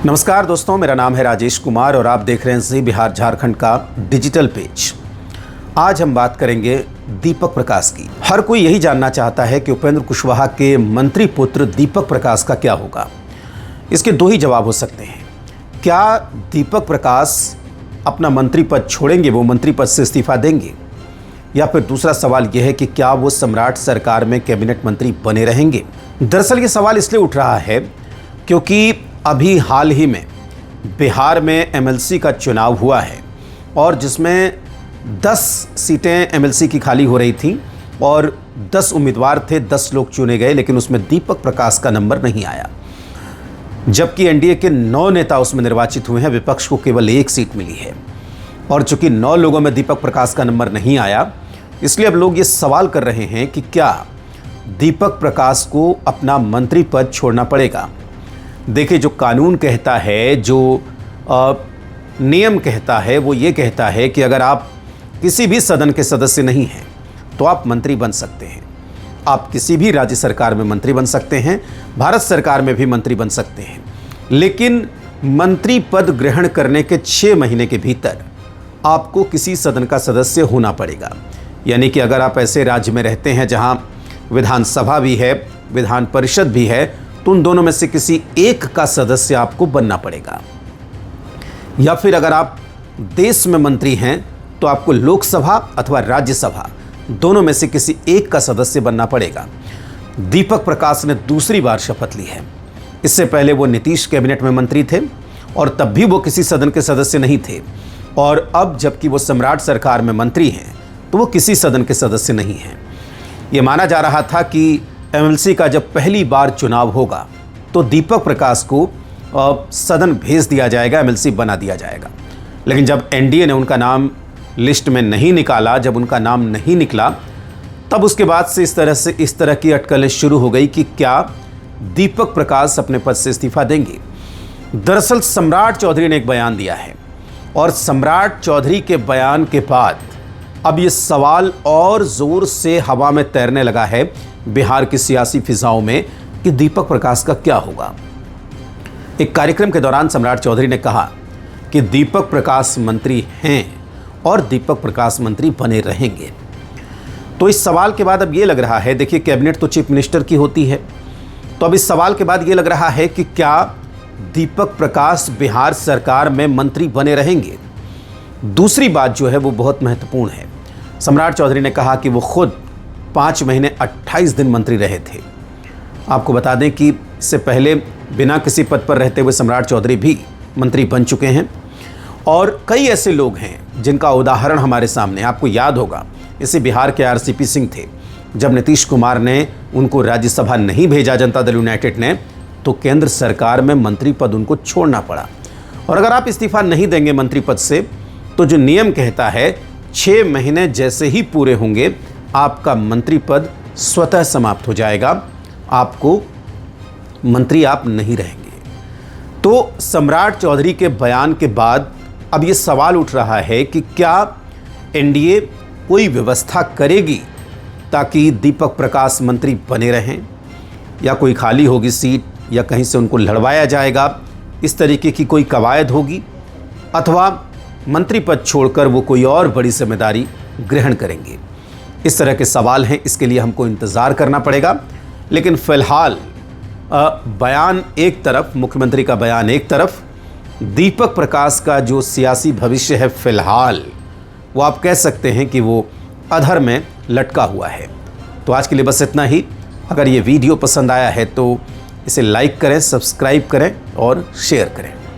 नमस्कार दोस्तों, मेरा नाम है राजेश कुमार और आप देख रहे हैं जी बिहार झारखंड का डिजिटल पेज। आज हम बात करेंगे दीपक प्रकाश की। हर कोई यही जानना चाहता है कि उपेंद्र कुशवाहा के मंत्री पुत्र दीपक प्रकाश का क्या होगा। इसके दो ही जवाब हो सकते हैं। क्या दीपक प्रकाश अपना मंत्री पद छोड़ेंगे, वो मंत्री पद से इस्तीफा देंगे, या फिर दूसरा सवाल यह है कि क्या वो सम्राट सरकार में कैबिनेट मंत्री बने रहेंगे। दरअसल ये सवाल इसलिए उठ रहा है क्योंकि अभी हाल ही में बिहार में एमएलसी का चुनाव हुआ है और जिसमें 10 सीटें एमएलसी की खाली हो रही थीं और 10 उम्मीदवार थे, 10 लोग चुने गए, लेकिन उसमें दीपक प्रकाश का नंबर नहीं आया। जबकि एनडीए के 9 नेता उसमें निर्वाचित हुए हैं, विपक्ष को केवल 1 सीट मिली है। और चूंकि 9 लोगों में दीपक प्रकाश का नंबर नहीं आया, इसलिए अब लोग ये सवाल कर रहे हैं कि क्या दीपक प्रकाश को अपना मंत्री पद छोड़ना पड़ेगा। देखिए, जो कानून कहता है, जो नियम कहता है, वो ये कहता है कि अगर आप किसी भी सदन के सदस्य नहीं हैं तो आप मंत्री बन सकते हैं। आप किसी भी राज्य सरकार में मंत्री बन सकते हैं, भारत सरकार में भी मंत्री बन सकते हैं, लेकिन मंत्री पद ग्रहण करने के 6 महीने के भीतर आपको किसी सदन का सदस्य होना पड़ेगा। यानी कि अगर आप ऐसे राज्य में रहते हैं जहां विधानसभा भी है, विधान परिषद भी है, तो उन दोनों में से किसी एक का सदस्य आपको बनना पड़ेगा। या फिर अगर आप देश में मंत्री हैं तो आपको लोकसभा अथवा राज्यसभा दोनों में से किसी एक का सदस्य बनना पड़ेगा। दीपक प्रकाश ने दूसरी बार शपथ ली है। इससे पहले वो नीतीश कैबिनेट में मंत्री थे और तब भी वो किसी सदन के सदस्य नहीं थे, और अब जबकि वो सम्राट सरकार में मंत्री हैं तो वो किसी सदन के सदस्य नहीं हैं। ये माना जा रहा था कि एमएलसी का जब पहली बार चुनाव होगा तो दीपक प्रकाश को सदन भेज दिया जाएगा, एमएलसी बना दिया जाएगा। लेकिन जब एनडीए ने उनका नाम लिस्ट में नहीं निकाला, जब उनका नाम नहीं निकला, तब उसके बाद से इस तरह की अटकलें शुरू हो गई कि क्या दीपक प्रकाश अपने पद से इस्तीफा देंगे। दरअसल सम्राट चौधरी ने एक बयान दिया है और सम्राट चौधरी के बयान के बाद अब ये सवाल और ज़ोर से हवा में तैरने लगा है बिहार की सियासी फिजाओं में कि दीपक प्रकाश का क्या होगा। एक कार्यक्रम के दौरान सम्राट चौधरी ने कहा कि दीपक प्रकाश मंत्री हैं और दीपक प्रकाश मंत्री बने रहेंगे। तो इस सवाल के बाद अब ये लग रहा है, देखिए कैबिनेट तो चीफ मिनिस्टर की होती है, तो अब इस सवाल के बाद ये लग रहा है कि क्या दीपक प्रकाश बिहार सरकार में मंत्री बने रहेंगे। दूसरी बात जो है वो बहुत महत्वपूर्ण है। सम्राट चौधरी ने कहा कि वो खुद 5 महीने 28 दिन मंत्री रहे थे। आपको बता दें कि इससे पहले बिना किसी पद पर रहते हुए सम्राट चौधरी भी मंत्री बन चुके हैं, और कई ऐसे लोग हैं जिनका उदाहरण हमारे सामने। आपको याद होगा, इसे बिहार के आरसीपी सिंह थे। जब नीतीश कुमार ने उनको राज्यसभा नहीं भेजा, जनता दल यूनाइटेड ने, तो केंद्र सरकार में मंत्री पद उनको छोड़ना पड़ा। और अगर आप इस्तीफा नहीं देंगे मंत्री पद से, तो जो नियम कहता है 6 महीने जैसे ही पूरे होंगे आपका मंत्री पद स्वतः समाप्त हो जाएगा, आपको मंत्री आप नहीं रहेंगे। तो सम्राट चौधरी के बयान के बाद अब ये सवाल उठ रहा है कि क्या एनडीए कोई व्यवस्था करेगी ताकि दीपक प्रकाश मंत्री बने रहें, या कोई खाली होगी सीट, या कहीं से उनको लड़वाया जाएगा, इस तरीके की कोई कवायद होगी, अथवा मंत्री पद छोड़कर वो कोई और बड़ी जिम्मेदारी ग्रहण करेंगे। इस तरह के सवाल हैं, इसके लिए हमको इंतज़ार करना पड़ेगा। लेकिन फ़िलहाल बयान एक तरफ, मुख्यमंत्री का बयान एक तरफ, दीपक प्रकाश का जो सियासी भविष्य है फ़िलहाल वो आप कह सकते हैं कि वो अधर में लटका हुआ है। तो आज के लिए बस इतना ही। अगर ये वीडियो पसंद आया है तो इसे लाइक करें, सब्सक्राइब करें और शेयर करें।